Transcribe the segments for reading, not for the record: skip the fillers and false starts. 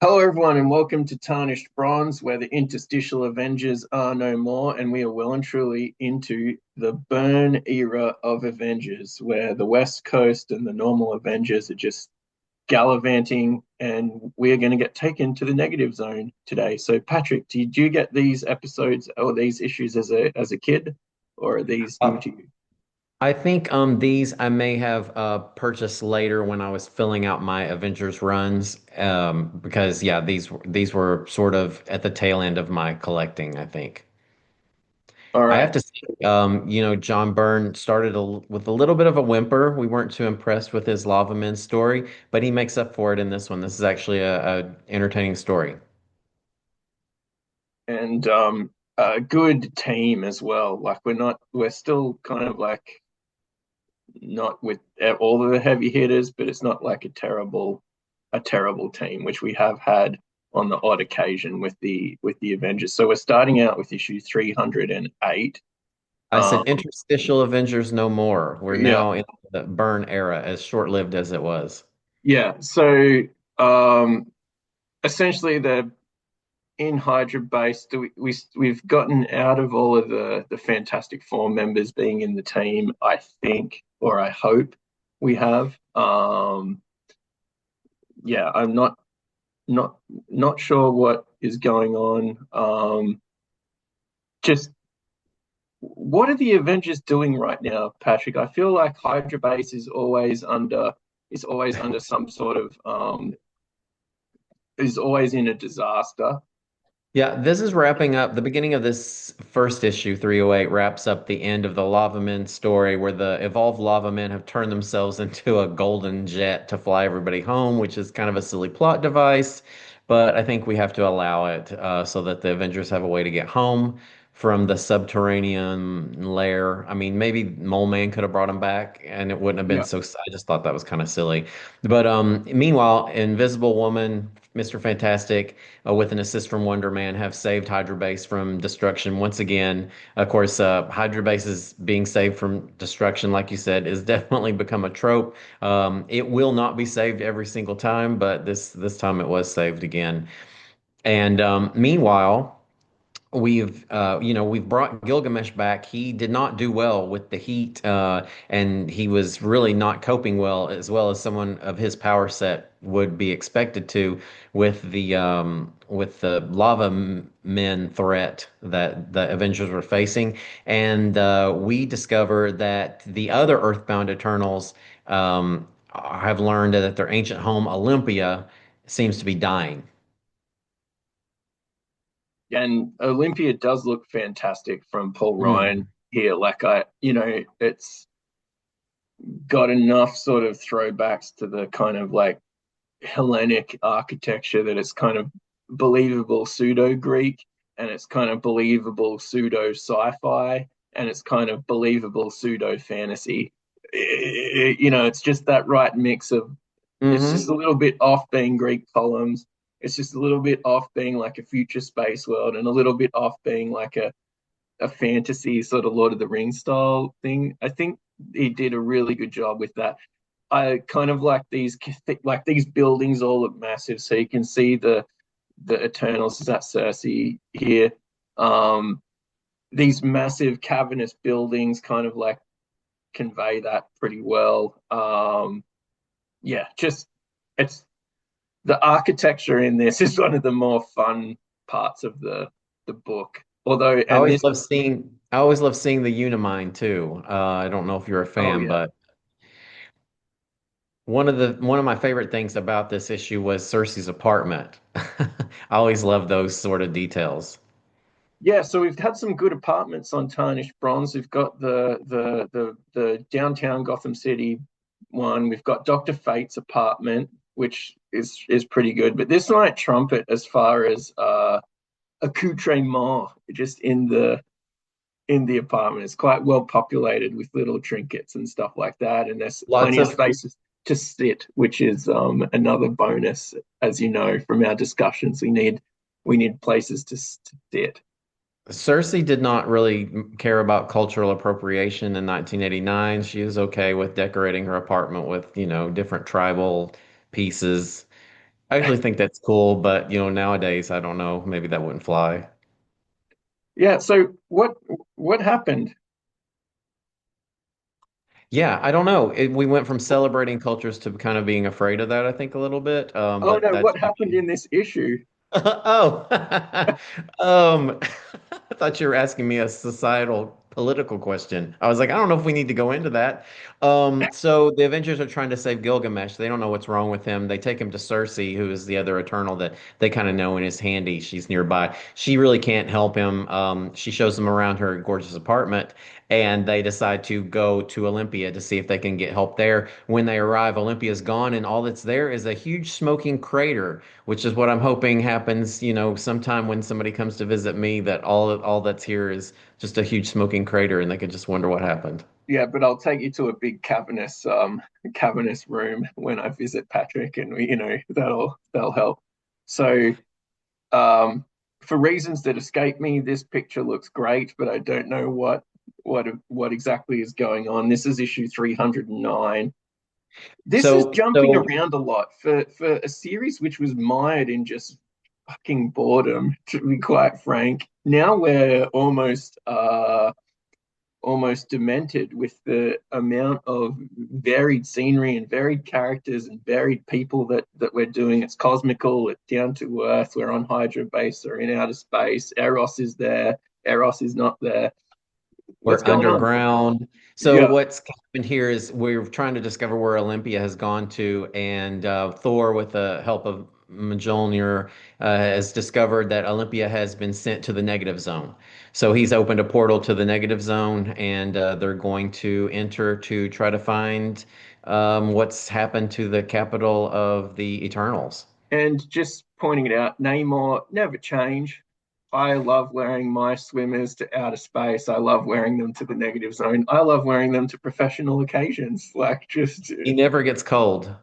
Hello, everyone, and welcome to Tarnished Bronze, where the interstitial Avengers are no more, and we are well and truly into the Byrne era of Avengers, where the West Coast and the normal Avengers are just gallivanting, and we are going to get taken to the negative zone today. So, Patrick, did you get these episodes or these issues as a kid, or are these new Uh, to you? I think these I may have purchased later when I was filling out my Avengers runs because yeah these were sort of at the tail end of my collecting, I think. All I have right. to say, John Byrne started with a little bit of a whimper. We weren't too impressed with his Lava Men story, but he makes up for it in this one. This is actually a entertaining story. And a good team as well. Like we're still kind of like not with all of the heavy hitters, but it's not like a terrible team, which we have had on the odd occasion with the Avengers. So we're starting out with issue 308. I said Um, interstitial Avengers no more. We're yeah, now in the Byrne era, as short-lived as it was. yeah. So um, essentially, the in Hydra base, we've gotten out of all of the Fantastic Four members being in the team. I think, or I hope, we have. Yeah, I'm not not sure what is going on. Just what are the Avengers doing right now, Patrick? I feel like Hydra Base is always under some sort of is always in a disaster. Yeah, this is wrapping up the beginning of this first issue, 308, wraps up the end of the Lava Men story where the evolved Lava Men have turned themselves into a golden jet to fly everybody home, which is kind of a silly plot device, but I think we have to allow it so that the Avengers have a way to get home from the subterranean lair. I mean, maybe Mole Man could have brought him back and it wouldn't have been Yeah, so, I just thought that was kind of silly. But meanwhile, Invisible Woman, Mr. Fantastic, with an assist from Wonder Man, have saved Hydra Base from destruction once again. Of course, Hydra Base is being saved from destruction, like you said, is definitely become a trope. It will not be saved every single time, but this time it was saved again. And meanwhile, we've brought Gilgamesh back. He did not do well with the heat, and he was really not coping well as someone of his power set would be expected to with the men threat that the Avengers were facing. And we discover that the other Earthbound Eternals have learned that their ancient home Olympia seems to be dying. and Olympia does look fantastic from Paul Ryan Mm. here. Like it's got enough sort of throwbacks to the kind of like Hellenic architecture that it's kind of believable pseudo Greek, and it's kind of believable pseudo sci-fi, and it's kind of believable pseudo fantasy. It's just that right mix of it's just Hmm. a little bit off being Greek columns. It's just a little bit off being like a future space world, and a little bit off being like a fantasy sort of Lord of the Rings style thing. I think he did a really good job with that. I kind of like these buildings all look massive, so you can see the Eternals is at Cersei here. Um, these massive cavernous buildings kind of like convey that pretty well. Yeah, just it's the architecture in this is one of the more fun parts of the book. Although, and this, I always love seeing the Unimind too. I don't know if you're a oh fan, yeah, but one of my favorite things about this issue was Cersei's apartment. I always love those sort of details. yeah. So we've had some good apartments on Tarnished Bronze. We've got the downtown Gotham City one. We've got Doctor Fate's apartment, which is pretty good. But this might trump it as far as accoutrement just in the apartment. It's quite well populated with little trinkets and stuff like that, and there's Lots plenty of of spaces to sit, which is another bonus. As you know from our discussions, we need places to sit. Cersei did not really care about cultural appropriation in 1989. She was okay with decorating her apartment with, different tribal pieces. I actually think that's cool, but nowadays I don't know, maybe that wouldn't fly. Yeah, so what happened? Yeah, I don't know. We went from celebrating cultures to kind of being afraid of that, I think, a little bit. Oh But no, that's what happened usually in this issue? Oh, um, I thought you were asking me a societal political question. I was like, I don't know if we need to go into that. So the Avengers are trying to save Gilgamesh. They don't know what's wrong with him. They take him to Cersei, who is the other Eternal that they kind of know and is handy. She's nearby. She really can't help him. She shows them around her gorgeous apartment, and they decide to go to Olympia to see if they can get help there. When they arrive, Olympia's gone, and all that's there is a huge smoking crater, which is what I'm hoping happens, sometime when somebody comes to visit me, that all that's here is just a huge smoking crater and they could just wonder what happened. Yeah, but I'll take you to a big cavernous room when I visit Patrick, and that'll help. So for reasons that escape me, this picture looks great, but I don't know what exactly is going on. This is issue 309. This is So jumping so around a lot for a series which was mired in just fucking boredom, to be quite frank. Now we're almost demented with the amount of varied scenery and varied characters and varied people that we're doing. It's cosmical, it's down to earth. We're on Hydra base or in outer space. Eros is there. Eros is not there. What's we're going on? underground. So Yeah, what's happened here is we're trying to discover where Olympia has gone to, and Thor, with the help of Mjolnir, has discovered that Olympia has been sent to the negative zone. So he's opened a portal to the negative zone, and they're going to enter to try to find what's happened to the capital of the Eternals. and just pointing it out, Namor never change. I love wearing my swimmers to outer space. I love wearing them to the negative zone. I love wearing them to professional occasions. Like He never gets cold.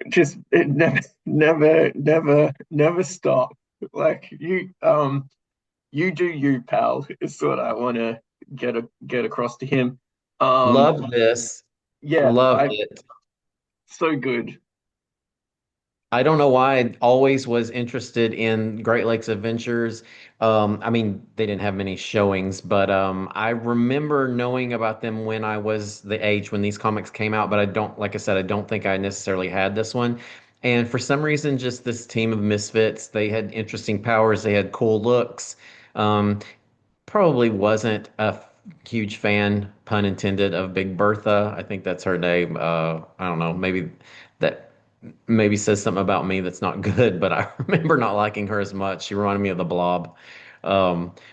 just it never stop. Like you do you, pal, is what I want to get across to him. Um, Loved this. yeah, Loved I it. so good. I don't know why I always was interested in Great Lakes Adventures. I mean, they didn't have many showings, but I remember knowing about them when I was the age when these comics came out. But I don't, like I said, I don't think I necessarily had this one. And for some reason, just this team of misfits, they had interesting powers, they had cool looks. Um, Probably wasn't a huge fan, pun intended, of Big Bertha. I think that's her name. I don't know, maybe that maybe says something about me that's not good, but I remember not liking her as much. She reminded me of the Blob.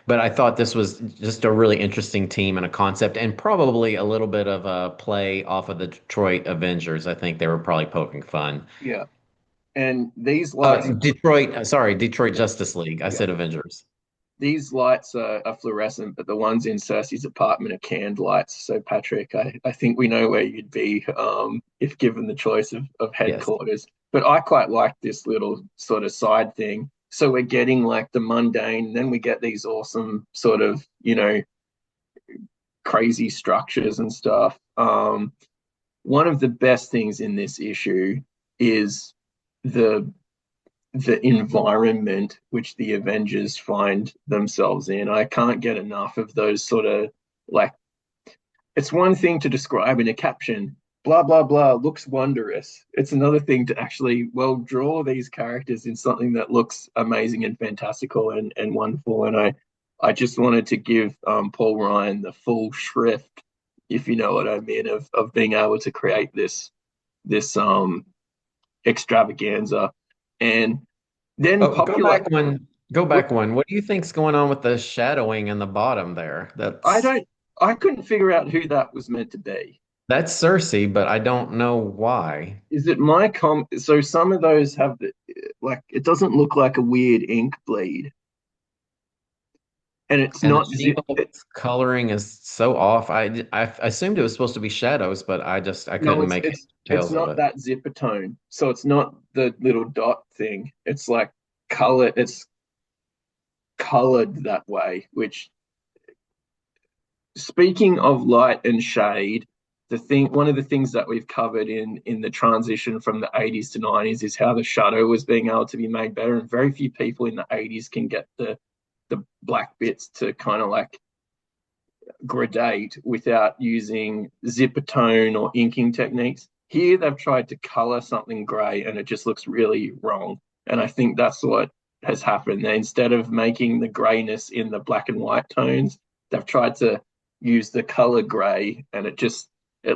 But I thought this was just a really interesting team and a concept, and probably a little bit of a play off of the Detroit Avengers. I think they were probably poking fun. Yeah, and these lights, Detroit yeah, Justice League. I yeah. said Avengers. These lights are fluorescent, but the ones in Cersei's apartment are canned lights. So, Patrick, I think we know where you'd be if given the choice of Yes. headquarters. But I quite like this little sort of side thing. So we're getting like the mundane, then we get these awesome sort of, crazy structures and stuff. One of the best things in this issue is the the environment which the Avengers find themselves in. I can't get enough of those sort of like it's one thing to describe in a caption, blah blah blah looks wondrous. It's another thing to actually well draw these characters in something that looks amazing and fantastical and wonderful. And I just wanted to give Paul Ryan the full shrift, if you know what I mean, of being able to create this extravaganza. And then Oh, popular go back one. What do you think's going on with the shadowing in the bottom there? I don't I couldn't figure out who that was meant to be. That's Cersei, but I don't know why. Is it my so some of those have the like it doesn't look like a weird ink bleed and it's And the not zip She-Hulk's coloring is so off. I assumed it was supposed to be shadows, but I no couldn't it's make heads it's or it's tails of not it. that zipper tone. So it's not the little dot thing. It's like it's colored that way, which speaking of light and shade, one of the things that we've covered in the transition from the 80s to 90s is how the shadow was being able to be made better, and very few people in the 80s can get the black bits to kind of like gradate without using zipper tone or inking techniques. Here they've tried to color something gray and it just looks really wrong. And I think that's what has happened. Instead of making the grayness in the black and white tones, they've tried to use the color gray and it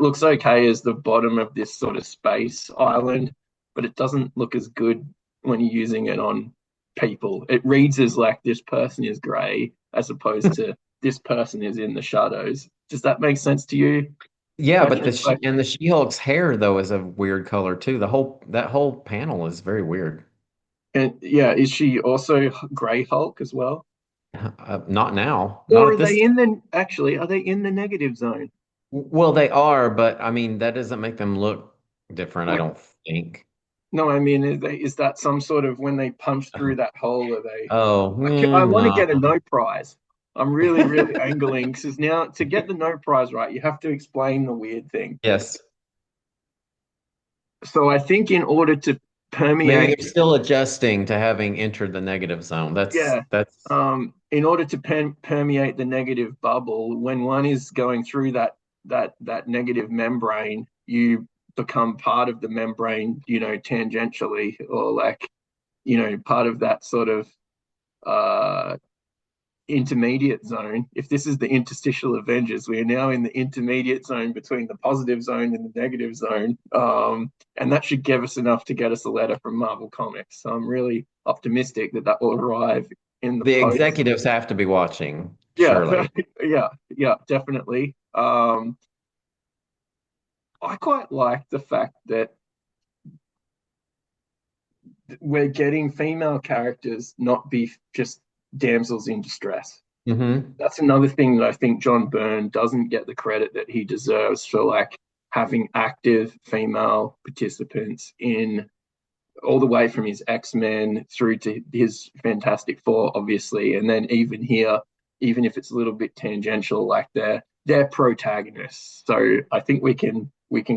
looks okay as the bottom of this sort of space island, but it doesn't look as good when you're using it on people. It reads as like this person is gray as opposed to this person is in the shadows. Does that make sense to you, Yeah, but Patrick? Like, the She-Hulk's hair though is a weird color too. The whole that whole panel is very weird. and yeah, is she also Grey Hulk as well? Not now, not Or at are they this. in the actually? Are they in the negative zone? Well, they are, but I mean that doesn't make them look different, I Like, don't think. no, I mean, is that some sort of when they punch through that hole? Are they? Oh, I want to no. get a no prize. I'm really, really angling because now to get the no prize right, you have to explain the weird thing. Yes. So I think in order to Maybe permeate, they're still adjusting to having entered the negative zone. yeah, That's in order to permeate the negative bubble, when one is going through that negative membrane, you become part of the membrane, tangentially, or like, part of that sort of uh intermediate zone. If this is the interstitial Avengers, we are now in the intermediate zone between the positive zone and the negative zone. And that should give us enough to get us a letter from Marvel Comics. So I'm really optimistic that that will arrive in the the post. executives have to be watching, Yeah, surely. yeah, definitely. I quite like the fact that we're getting female characters not be just damsels in distress. Hmm. That's another thing that I think John Byrne doesn't get the credit that he deserves for like having active female participants in all the way from his X-Men through to his Fantastic Four, obviously, and then even here, even if it's a little bit tangential, like they're protagonists. So I think we can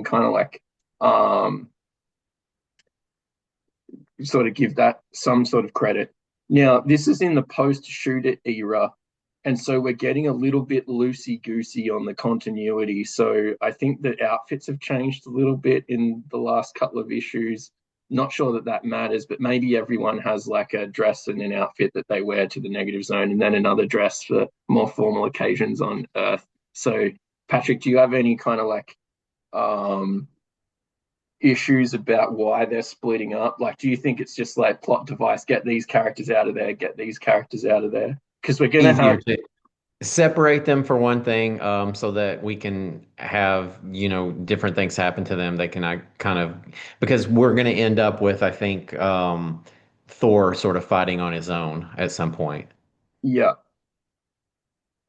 kind of like um sort of give that some sort of credit. Now, this is in the post-shoot it era, and so we're getting a little bit loosey goosey on the continuity. So I think the outfits have changed a little bit in the last couple of issues. Not sure that that matters, but maybe everyone has like a dress and an outfit that they wear to the negative zone, and then another dress for more formal occasions on Earth. So, Patrick, do you have any kind of like um, issues about why they're splitting up? Like, do you think it's just like plot device, get these characters out of there, get these characters out of there? Because we're gonna Easier have, to separate them for one thing, so that we can have, different things happen to them. They can kind of, because we're going to end up with, I think, Thor sort of fighting on his own at some point. yeah.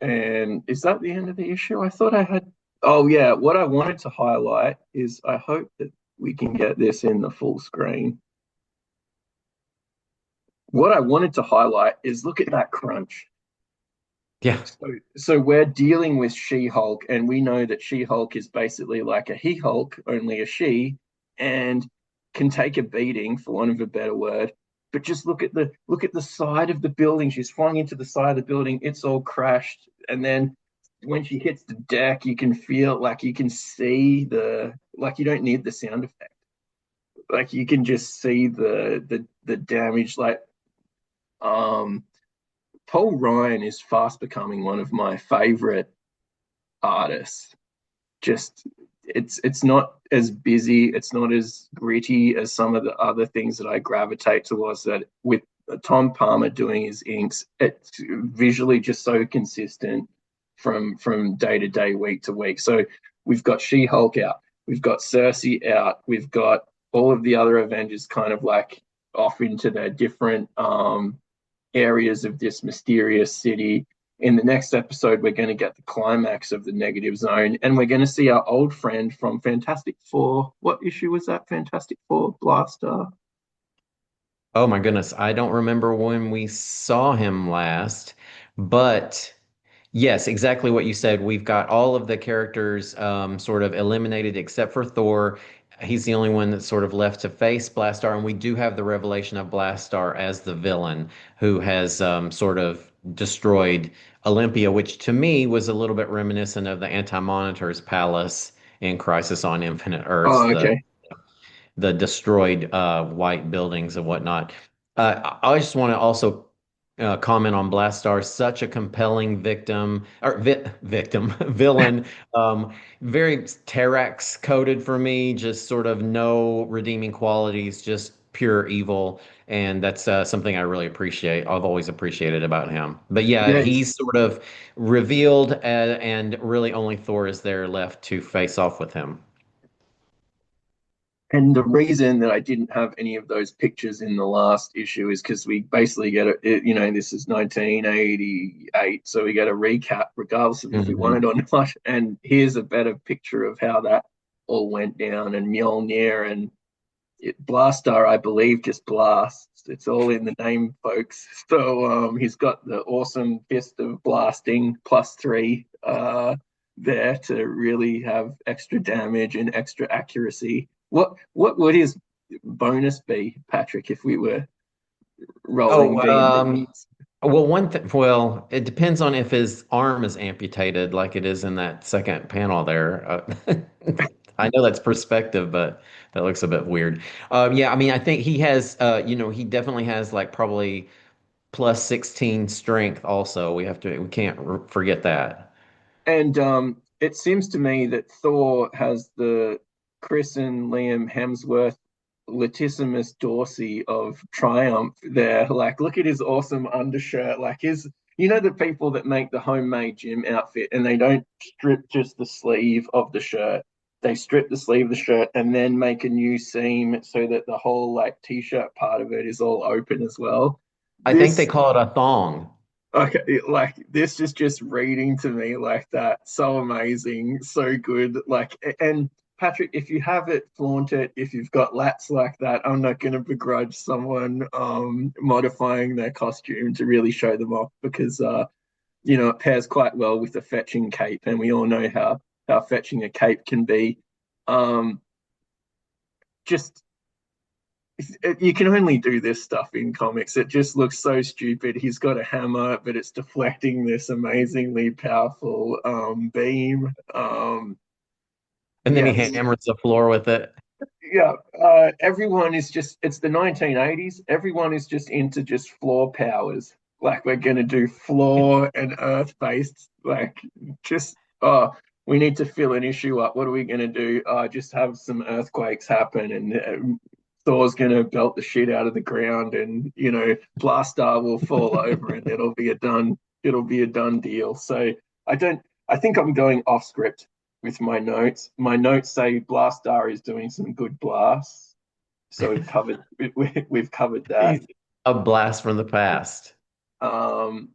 And is that the end of the issue? I thought I had. Oh yeah, what I wanted to highlight is I hope that we can get this in the full screen. What I wanted to highlight is look at that crunch. Yeah. So we're dealing with She-Hulk, and we know that She-Hulk is basically like a he-Hulk, only a she, and can take a beating, for want of a better word. But just look at the side of the building. She's flung into the side of the building. It's all crashed, and then when she hits the deck, you can feel like you can see the like you don't need the sound effect. Like you can just see the damage. Like um Paul Ryan is fast becoming one of my favorite artists. Just it's not as busy, it's not as gritty as some of the other things that I gravitate towards. That with Tom Palmer doing his inks, it's visually just so consistent from day to day, week to week. So we've got She-Hulk out, we've got Cersei out, we've got all of the other Avengers kind of like off into their different areas of this mysterious city. In the next episode, we're going to get the climax of the negative zone, and we're going to see our old friend from Fantastic Four. What issue was that? Fantastic Four Blaster. Oh my goodness. I don't remember when we saw him last, but Yes, exactly what you said. We've got all of the characters sort of eliminated except for Thor. He's the only one that's sort of left to face Blastar, and we do have the revelation of Blastar as the villain who has sort of destroyed Olympia, which to me was a little bit reminiscent of the Anti-Monitor's palace in Crisis on Infinite Earths, Oh, okay. the destroyed white buildings and whatnot. I just want to also comment on Blastar, such a compelling victim or victim villain, very Terrax coded for me, just sort of no redeeming qualities, just pure evil. And that's something I really appreciate. I've always appreciated about him. But yeah, Yeah, he's sort of revealed, and really only Thor is there left to face off with him. and the reason that I didn't have any of those pictures in the last issue is because we basically get this is 1988, so we get a recap regardless of if we want Mhm. it or not. And here's a better picture of how that all went down. And Mjolnir and Blastar, I believe, just blasts. It's all in the name, folks. So he's got the awesome fist of blasting +3 there to really have extra damage and extra accuracy. What would his bonus be, Patrick, if we were rolling Oh, D&D? well, well, it depends on if his arm is amputated, like it is in that second panel there. I know that's perspective, but that looks a bit weird. Yeah, I mean, I think he has, he definitely has like probably plus 16 strength. Also, we can't forget that. And it seems to me that Thor has the Chris and Liam Hemsworth Latissimus Dorsey of Triumph there. Like, look at his awesome undershirt. Like the people that make the homemade gym outfit and they don't strip just the sleeve of the shirt. They strip the sleeve of the shirt and then make a new seam so that the whole like t-shirt part of it is all open as well. I think they This call it a thong. Okay, like this is just reading to me like that. So amazing, so good. Like, and Patrick, if you have it, flaunt it. If you've got lats like that, I'm not going to begrudge someone modifying their costume to really show them off because it pairs quite well with the fetching cape, and we all know how fetching a cape can be. Um, just you can only do this stuff in comics. It just looks so stupid. He's got a hammer, but it's deflecting this amazingly powerful beam. And then he Yes, hammers the floor with it. yeah. Everyone is it's the 1980s. Everyone is just into just floor powers. Like we're gonna do floor and earth based. Like just we need to fill an issue up. What are we gonna do? Just have some earthquakes happen, and Thor's gonna belt the shit out of the ground, and Blastar will fall over, and it'll be a done. It'll be a done deal. So I don't. I think I'm going off script with my notes. My notes say Blastar is doing some good blasts, so we've covered that. He's a blast from the past. Um,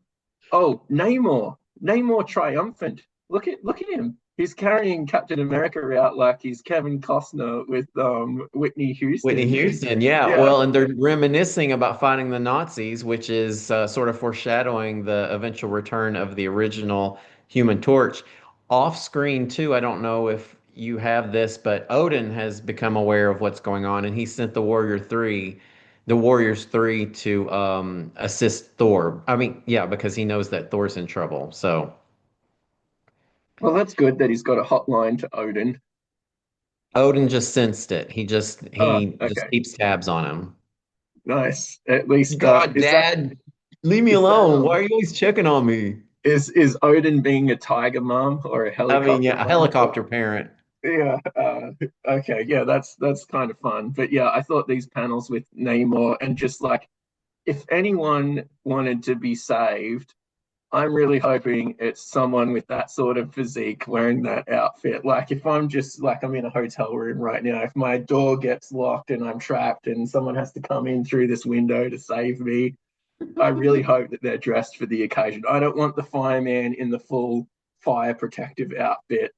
oh, Namor triumphant. Look at him. He's carrying Captain America out like he's Kevin Costner with Whitney Whitney Houston. Houston, yeah. Yeah. Well, and they're reminiscing about fighting the Nazis, which is sort of foreshadowing the eventual return of the original Human Torch. Off screen, too, I don't know if you have this, but Odin has become aware of what's going on, and he sent the Warriors 3 to assist Thor. I mean, yeah, because he knows that Thor's in trouble. So Well, that's good that he's got a hotline to Odin. Odin just sensed it. Oh, He just okay. keeps tabs on him. Nice. At least God, Dad, leave me is that alone. Why are you always checking on me? is Odin being a tiger mom or a I mean, helicopter yeah, a mom? helicopter parent. Yeah. Okay. Yeah, that's kind of fun. But yeah, I thought these panels with Namor and just like if anyone wanted to be saved, I'm really hoping it's someone with that sort of physique wearing that outfit. Like if I'm just like I'm in a hotel room right now, if my door gets locked and I'm trapped and someone has to come in through this window to save me, I really hope that they're dressed for the occasion. I don't want the fireman in the full fire protective outfit.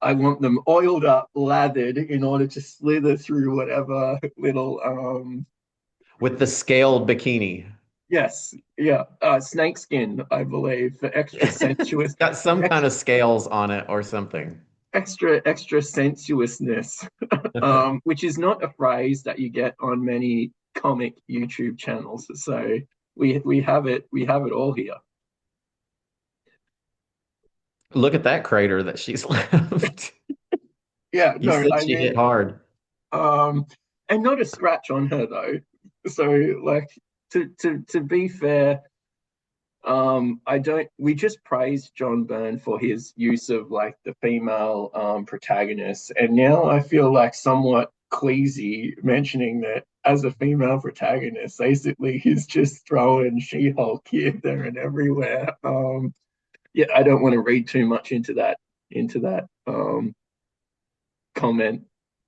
I want them oiled up, lathered in order to slither through whatever little With the scaled bikini. Yes, yeah, snakeskin, I believe, for extra It's sensuous, got some kind extra of scales on it or something. extra sensuousness, which is not a phrase that you get on many comic YouTube channels. So we have it all here. Look at that crater that she's left. Yeah, You no, said I she hit mean, hard. um, and not a scratch on her though. So like to be fair, I don't. We just praised John Byrne for his use of like the female protagonist, and now I feel like somewhat queasy mentioning that as a female protagonist, basically he's just throwing She-Hulk here, there, and everywhere. Yeah, I don't want to read too much into that comment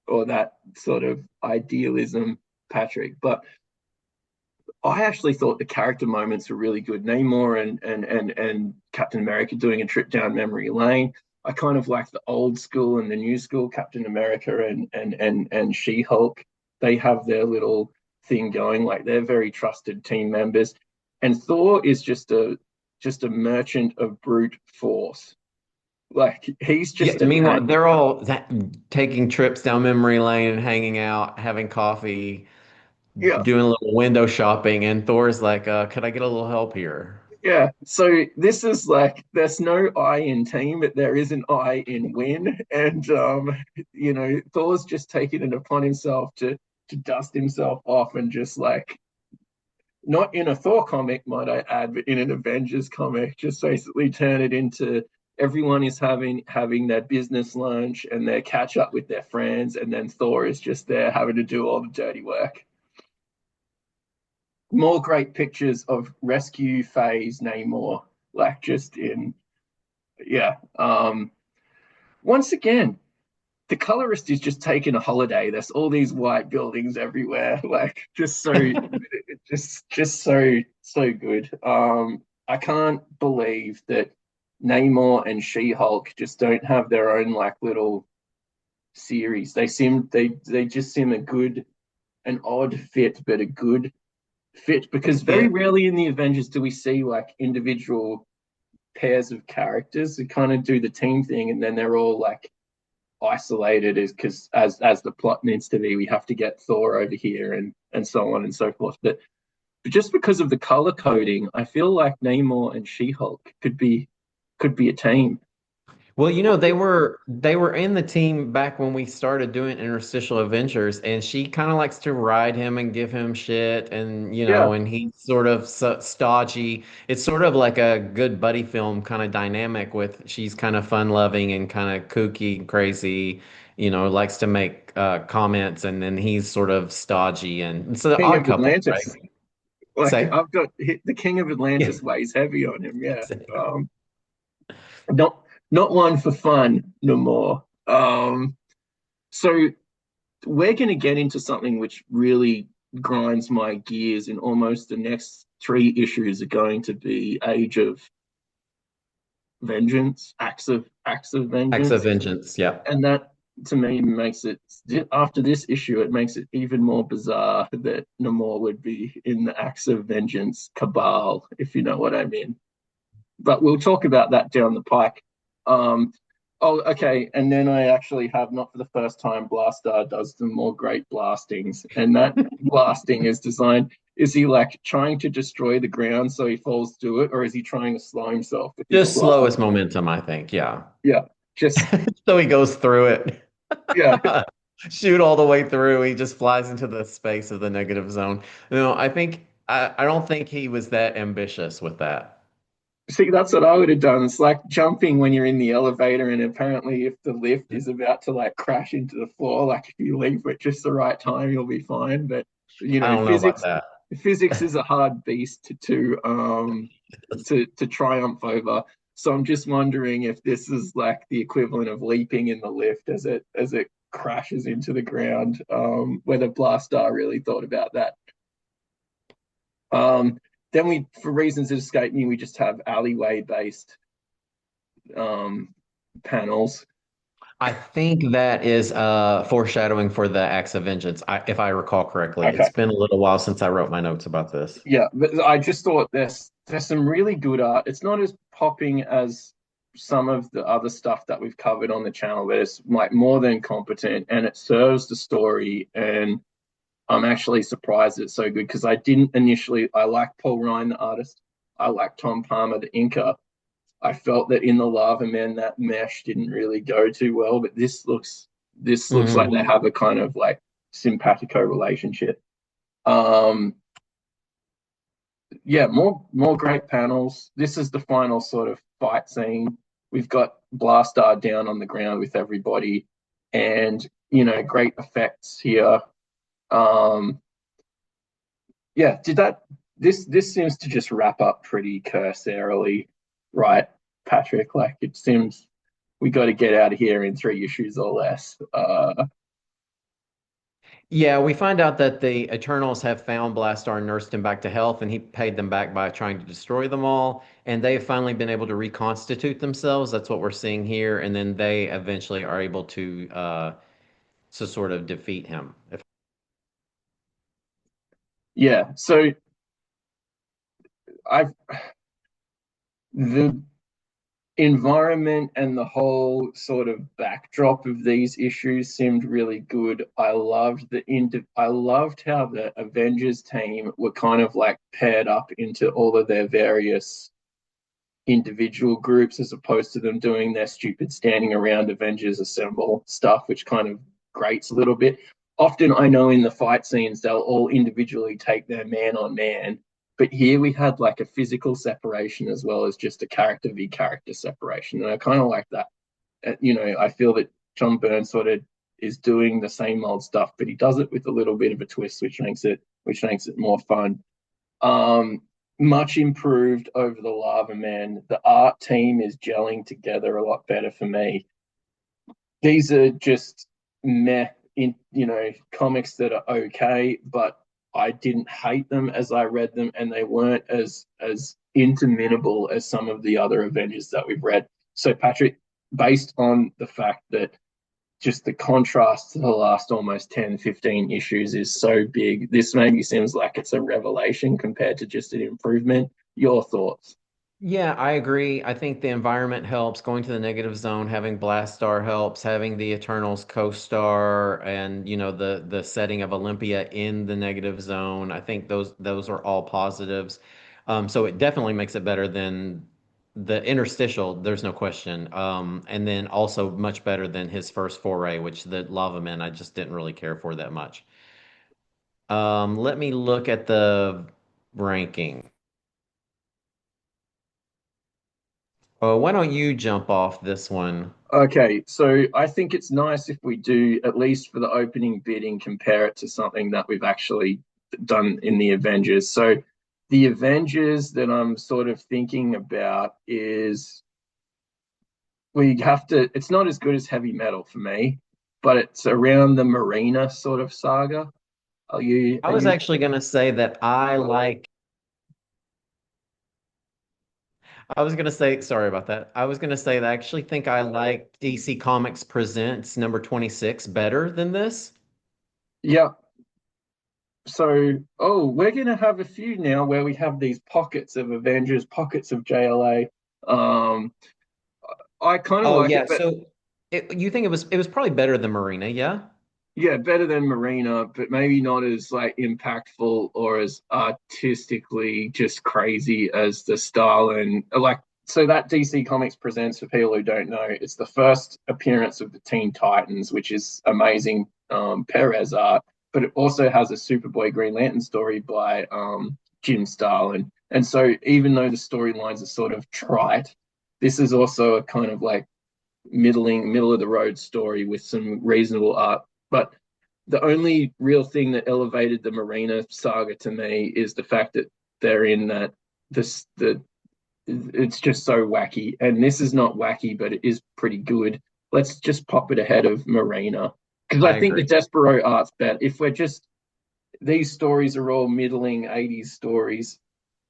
or that sort of idealism, Patrick. But I actually thought the character moments were really good. Namor and Captain America doing a trip down memory lane. I kind of like the old school and the new school Captain America and She-Hulk. They have their little thing going. Like they're very trusted team members. And Thor is just a merchant of brute force. Like he's Yeah, just a meanwhile, tank. they're all taking trips down memory lane and hanging out, having coffee, Yeah, doing a little window shopping, and Thor's like, could I get a little help here? yeah, so this is like there's no I in team, but there is an I in win, and Thor's just taken it upon himself to dust himself off and just like not in a Thor comic, might I add, but in an Avengers comic, just basically turn it into everyone is having their business lunch and their catch up with their friends, and then Thor is just there having to do all the dirty work. More great pictures of rescue phase Namor, like just in yeah. Once again, the colorist is just taking a holiday. There's all these white buildings everywhere, like just so good. I can't believe that Namor and She-Hulk just don't have their own like little series. They just seem a good, an odd fit, but a good fit because very Yeah. rarely in the Avengers do we see like individual pairs of characters who kind of do the team thing and then they're all like isolated is because as the plot needs to be we have to get Thor over here and so on and so forth but just because of the color coding I feel like Namor and She-Hulk could be a team. Well, they were in the team back when we started doing interstitial Avengers, and she kind of likes to ride him and give him shit, and Yeah, and he's sort of stodgy. It's sort of like a good buddy film kind of dynamic with she's kind of fun loving and kind of kooky, crazy, likes to make comments, and then he's sort of stodgy, and it's an King odd of couple, Atlantis, right? like Say. I've got the King of Yeah. Atlantis weighs heavy on him. Yeah. Not not one for fun no more. So we're going to get into something which really grinds my gears in almost the next three issues are going to be Age of Vengeance, Acts of Acts of Vengeance, Vengeance. Yeah. and that to me makes it after this issue it makes it even more bizarre that Namor would be in the Acts of Vengeance cabal, if you know what I mean. But we'll talk about that down the pike. Um, oh, okay. And then I actually have, not for the first time, Blastar does some more great blastings. And that blasting is designed, is he like trying to destroy the ground so he falls through it, or is he trying to slow himself with his Just blast? slowest momentum, I think. Yeah. Yeah, just, So he goes through it. yeah. Shoot all the way through. He just flies into the space of the negative zone. I don't think he was that ambitious with that. See, that's what I would have done. It's like jumping when you're in the elevator, and apparently, if the lift is about to like crash into the floor, like if you leave at just the right time, you'll be fine. But I don't know about that. physics is a hard beast to triumph over. So I'm just wondering if this is like the equivalent of leaping in the lift as it crashes into the ground. Whether Blastar really thought about that. Um, then we, for reasons that escape me, we just have alleyway based um, panels. I think that is foreshadowing for the Acts of Vengeance, if I recall correctly. Okay. It's been a little while since I wrote my notes about this. Yeah, but I just thought there's some really good art. It's not as popping as some of the other stuff that we've covered on the channel, but it's like more than competent and it serves the story. And I'm actually surprised it's so good because I didn't initially. I like Paul Ryan, the artist. I like Tom Palmer, the inker. I felt that in the Lava Man that mesh didn't really go too well, but this looks like they Mhm. have a kind of like simpatico relationship. Um, yeah, more great panels. This is the final sort of fight scene. We've got Blastar down on the ground with everybody, and great effects here. Um, yeah, did that this seems to just wrap up pretty cursorily, right, Patrick? Like it seems we got to get out of here in 3 issues or less. Yeah, we find out that the Eternals have found Blastar and nursed him back to health, and he paid them back by trying to destroy them all. And they have finally been able to reconstitute themselves. That's what we're seeing here. And then they eventually are able to sort of defeat him. Yeah, so I've the environment and the whole sort of backdrop of these issues seemed really good. I loved how the Avengers team were kind of like paired up into all of their various individual groups as opposed to them doing their stupid standing around Avengers Assemble stuff, which kind of grates a little bit. Often I know in the fight scenes they'll all individually take their man on man, but here we had like a physical separation as well as just a character v character separation, and I kind of like that. I feel that John Byrne sort of is doing the same old stuff, but he does it with a little bit of a twist, which makes it more fun. Um, Much improved over the Lava Man. The art team is gelling together a lot better for me. These are just meh in comics that are okay, but I didn't hate them as I read them, and they weren't as interminable as some of the other Avengers that we've read. So Patrick, based on the fact that just the contrast to the last almost 10, 15 issues is so big. This maybe seems like it's a revelation compared to just an improvement. Your thoughts? Yeah, I agree. I think the environment helps. Going to the negative zone, having Blastar helps, having the Eternals co-star, and the setting of Olympia in the negative zone. I think those are all positives. So it definitely makes it better than the interstitial. There's no question. And then also much better than his first foray, which the Lava Men I just didn't really care for that much. Let me look at the ranking. Why don't you jump off this one? Okay, so I think it's nice if we do, at least for the opening bidding, compare it to something that we've actually done in the Avengers. So the Avengers that I'm sort of thinking about is it's not as good as heavy metal for me, but it's around the Marina sort of saga. Are you I are was you actually going to say that I was going to say, sorry about that. I was going to say that I actually think I like DC Comics Presents number 26 better than this. Yeah. So, we're gonna have a few now where we have these pockets of Avengers, pockets of JLA. Um, I kind of Oh like it, yeah, but so you think it was probably better than Marina, yeah? yeah, better than Marina, but maybe not as like impactful or as artistically just crazy as the style and like. So that DC Comics presents, for people who don't know, it's the first appearance of the Teen Titans, which is amazing Perez art, but it also has a Superboy Green Lantern story by Jim Starlin. And so even though the storylines are sort of trite, this is also a kind of like middle of the road story with some reasonable art. But the only real thing that elevated the Marina saga to me is the fact that they're in that this the it's just so wacky, and this is not wacky, but it is pretty good. Let's just pop it ahead of Marina because I I think the agree. Despero art's better. If we're just these stories are all middling '80s stories,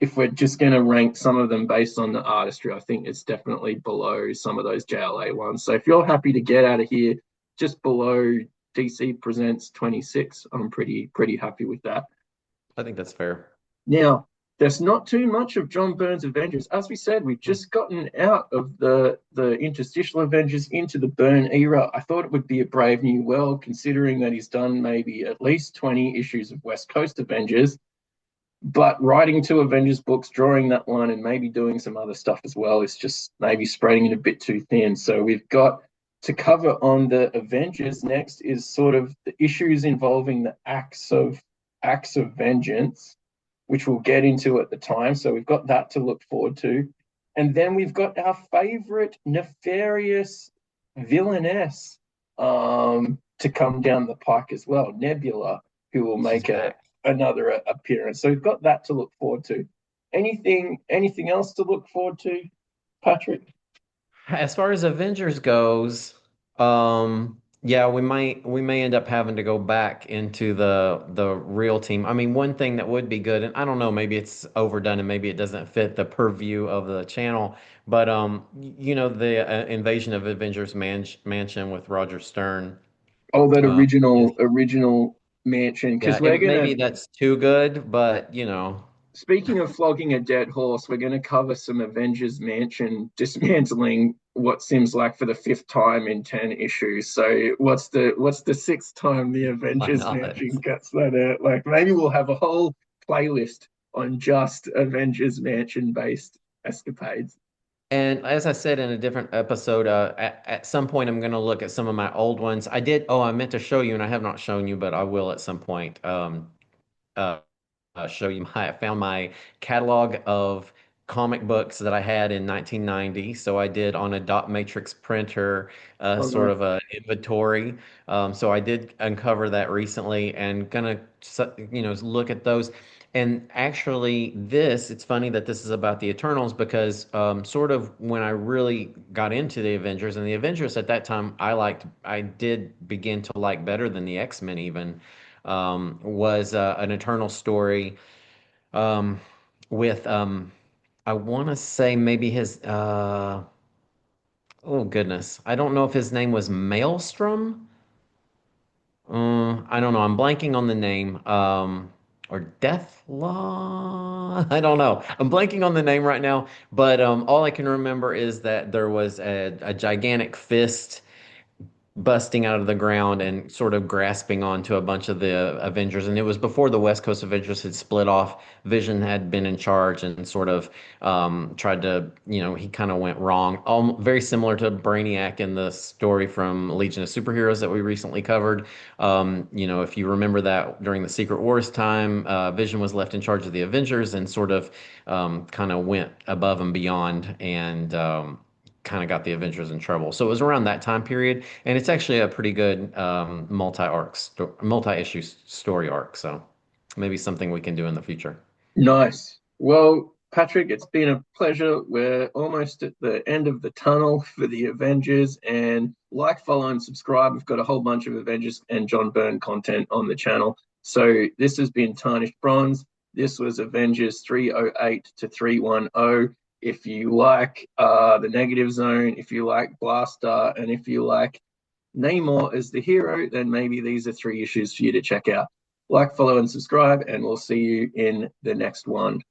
if we're just going to rank some of them based on the artistry, I think it's definitely below some of those JLA ones. So if you're happy to get out of here just below DC Presents 26, I'm pretty happy with that. I think that's fair. Now, there's not too much of John Byrne's Avengers. As we said, we've Hmm. just gotten out of the interstitial Avengers into the Byrne era. I thought it would be a brave new world, considering that he's done maybe at least 20 issues of West Coast Avengers. But writing two Avengers books, drawing that one, and maybe doing some other stuff as well is just maybe spreading it a bit too thin. So we've got to cover on the Avengers next is sort of the issues involving the acts of vengeance, which we'll get into at the time. So we've got that to look forward to. And then we've got our favorite nefarious villainess to come down the pike as well, Nebula, who will She's make back. another appearance. So we've got that to look forward to. Anything else to look forward to, Patrick? As far as Avengers goes, yeah, we may end up having to go back into the real team. I mean, one thing that would be good, and I don't know, maybe it's overdone and maybe it doesn't fit the purview of the channel, but the Invasion of Avengers Mansion with Roger Stern. Oh, that Uh, is, original mansion. yeah, Because we're maybe gonna, that's too good, but you know. speaking of flogging a dead horse, we're gonna cover some Avengers Mansion dismantling what seems like for the fifth time in 10 issues. So what's the sixth time the Why Avengers not? Mansion gets that out? Like maybe we'll have a whole playlist on just Avengers Mansion based escapades. And as I said in a different episode, at some point I'm going to look at some of my old ones. I meant to show you, and I have not shown you, but I will at some point. Uh, show you I found my catalog of comic books that I had in 1990. So I did on a dot matrix printer, Oh sort no. of a inventory. So I did uncover that recently and gonna, look at those. And actually, it's funny that this is about the Eternals because sort of when I really got into the Avengers, and the Avengers at that time I did begin to like better than the X-Men even, was an Eternal story um, with I want to say maybe oh goodness, I don't know if his name was Maelstrom. I don't know. I'm blanking on the name. Or Deathlaw. I don't know. I'm blanking on the name right now. But all I can remember is that there was a gigantic fist busting out of the ground and sort of grasping onto a bunch of the Avengers. And it was before the West Coast Avengers had split off. Vision had been in charge and sort of tried to, he kind of went wrong. Very similar to Brainiac in the story from Legion of Superheroes that we recently covered. If you remember that during the Secret Wars time, Vision was left in charge of the Avengers and sort of kind of went above and beyond and kind of got the Avengers in trouble. So it was around that time period, and it's actually a pretty good multi-issue story arc. So maybe something we can do in the future. Nice. Well, Patrick, it's been a pleasure. We're almost at the end of the tunnel for the Avengers. And like, follow, and subscribe. We've got a whole bunch of Avengers and John Byrne content on the channel. So this has been Tarnished Bronze. This was Avengers 308 to 310. If you like the Negative Zone, if you like Blaster, and if you like Namor as the hero, then maybe these are three issues for you to check out. Like, follow, and subscribe, and we'll see you in the next one.